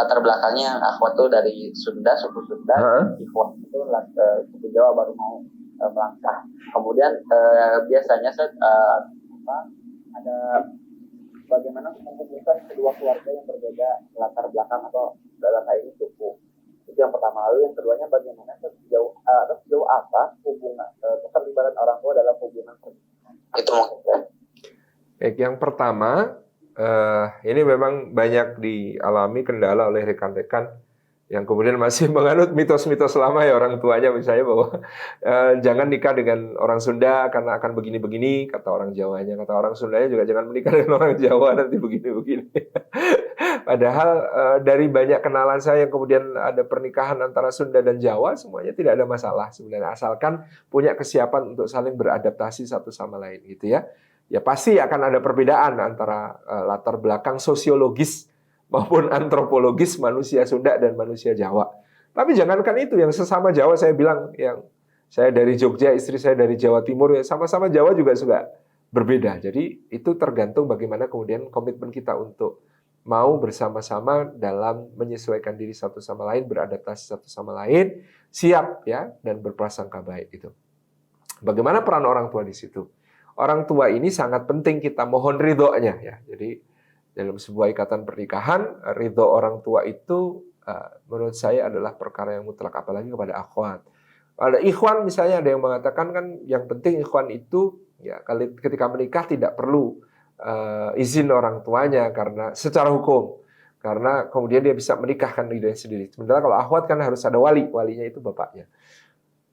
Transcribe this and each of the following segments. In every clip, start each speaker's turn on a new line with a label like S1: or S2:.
S1: latar belakangnya akhwat tuh dari Sunda, suku Sunda, ikhwan itu suku Jawa baru mau melangkah. Kemudian biasanya ada bagaimana menghubungkan kedua keluarga yang berbeda latar belakang atau dalam hal ini suku. Itu yang pertama. Lalu yang keduanya bagaimana sejauh apa hubungan keterlibatan orang tua dalam hubungan pernikahan. Itu mungkin.
S2: Baik, yang pertama ini memang banyak dialami kendala oleh rekan-rekan yang kemudian masih menganut mitos-mitos lama ya orang tuanya, misalnya bahwa jangan nikah dengan orang Sunda karena akan begini-begini, kata orang Jawanya. Kata orang Sundanya juga jangan menikah dengan orang Jawa, nanti begini-begini. Padahal dari banyak kenalan saya yang kemudian ada pernikahan antara Sunda dan Jawa, semuanya tidak ada masalah sebenarnya, asalkan punya kesiapan untuk saling beradaptasi satu sama lain gitu ya. Ya pasti akan ada perbedaan antara latar belakang sosiologis maupun antropologis manusia Sunda dan manusia Jawa. Tapi jangankan itu, yang sesama Jawa saya bilang, yang saya dari Jogja, istri saya dari Jawa Timur, ya sama-sama Jawa juga suka berbeda. Jadi itu tergantung bagaimana kemudian komitmen kita untuk mau bersama-sama dalam menyesuaikan diri satu sama lain, beradaptasi satu sama lain, siap ya, dan berprasangka baik itu. Bagaimana peran orang tua di situ? Orang tua ini sangat penting kita mohon ridhonya ya. Jadi dalam sebuah ikatan pernikahan, ridho orang tua itu menurut saya adalah perkara yang mutlak, apalagi kepada akhwat. Ada ikhwan misalnya, ada yang mengatakan kan yang penting ikhwan itu ya ketika menikah tidak perlu izin orang tuanya karena secara hukum, karena kemudian dia bisa menikahkan dirinya sendiri. Sementara kalau akhwat kan harus ada walinya itu bapaknya.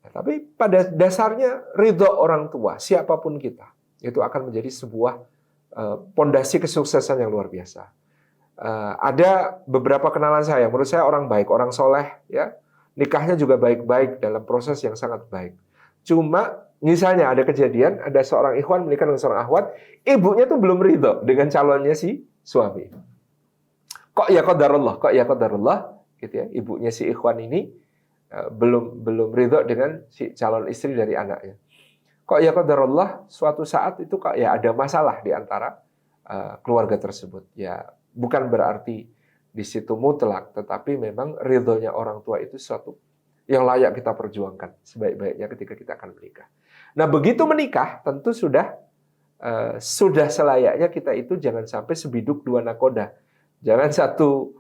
S2: Nah, tapi pada dasarnya ridho orang tua siapapun kita itu akan menjadi sebuah pondasi kesuksesan yang luar biasa. Ada beberapa kenalan saya, menurut saya orang baik, orang soleh, ya, nikahnya juga baik-baik dalam proses yang sangat baik. Cuma misalnya ada kejadian, ada seorang ikhwan menikah dengan seorang akhwat, ibunya tuh belum ridho dengan calonnya si suami. Kok ya qadarullah, gitu ya. Ibunya si ikhwan ini belum ridho dengan si calon istri dari anaknya. Kok ya qadarullah, suatu saat itu kok ya ada masalah di antara keluarga tersebut. Ya, bukan berarti di situ mutlak, tetapi memang ridhonya orang tua itu suatu yang layak kita perjuangkan sebaik-baiknya ketika kita akan menikah. Nah, begitu menikah tentu sudah selayaknya kita itu jangan sampai sebiduk dua nakoda. Jangan satu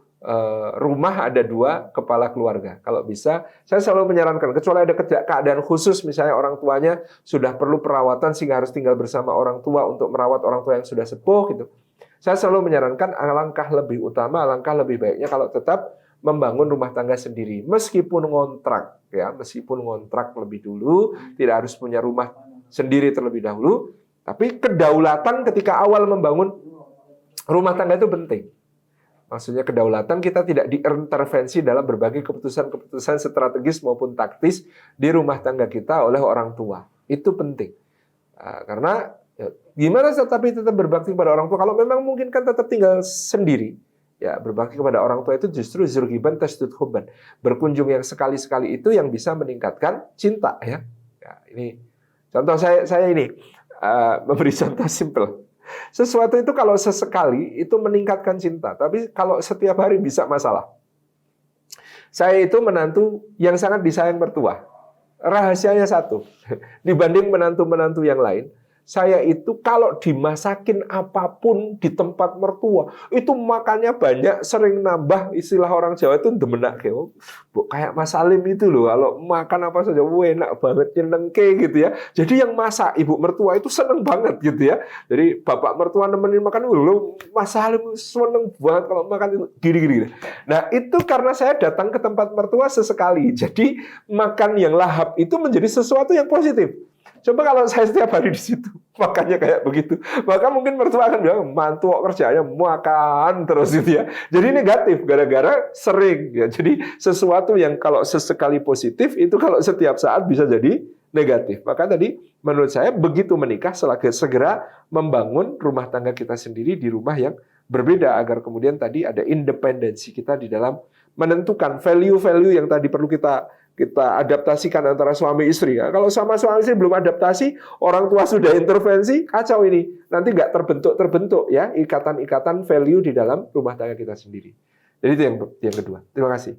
S2: rumah ada dua kepala keluarga. Kalau bisa, saya selalu menyarankan, kecuali ada keadaan khusus, misalnya orang tuanya sudah perlu perawatan sehingga harus tinggal bersama orang tua untuk merawat orang tua yang sudah sepuh gitu. Saya selalu menyarankan alangkah lebih utama, alangkah lebih baiknya kalau tetap membangun rumah tangga sendiri, meskipun ngontrak ya, meskipun ngontrak lebih dulu, tidak harus punya rumah sendiri terlebih dahulu, tapi kedaulatan ketika awal membangun rumah tangga itu penting. Maksudnya kedaulatan, kita tidak diintervensi dalam berbagai keputusan-keputusan strategis maupun taktis di rumah tangga kita oleh orang tua. Itu penting. Karena ya, gimana tapi tetap berbakti kepada orang tua kalau memang mungkin kan tetap tinggal sendiri. Ya, berbakti kepada orang tua itu justru zurgiban tasdud hubban. Berkunjung yang sekali-sekali itu yang bisa meningkatkan cinta ya. Ya, ini contoh saya ini memberi contoh simpel. Sesuatu itu kalau sesekali itu meningkatkan cinta, tapi kalau setiap hari bisa masalah. Saya itu menantu yang sangat disayang mertua. Rahasianya satu, dibanding menantu-menantu yang lain, saya itu kalau dimasakin apapun di tempat mertua, itu makannya banyak, sering nambah, istilah orang Jawa itu demenak. Kayak Mas Salim itu loh, kalau makan apa saja, enak banget, nyenengke gitu ya. Jadi yang masak ibu mertua itu seneng banget gitu ya. Jadi bapak mertua nemenin makan, loh Mas Salim seneng banget kalau makan itu gini-gini. Nah itu karena saya datang ke tempat mertua sesekali, jadi makan yang lahap itu menjadi sesuatu yang positif. Coba kalau saya setiap hari di situ makannya kayak begitu, maka mungkin mertua akan bilang mantu kerjanya makan terus gitu ya. Jadi negatif gara-gara sering ya. Jadi sesuatu yang kalau sesekali positif itu kalau setiap saat bisa jadi negatif. Maka tadi menurut saya begitu menikah segera membangun rumah tangga kita sendiri di rumah yang berbeda agar kemudian tadi ada independensi kita di dalam menentukan value-value yang tadi perlu kita adaptasikan antara suami istri. Ya. Kalau sama suami istri belum adaptasi, orang tua sudah intervensi, kacau ini. Nanti nggak terbentuk ya ikatan-ikatan value di dalam rumah tangga kita sendiri. Jadi itu yang kedua. Terima kasih.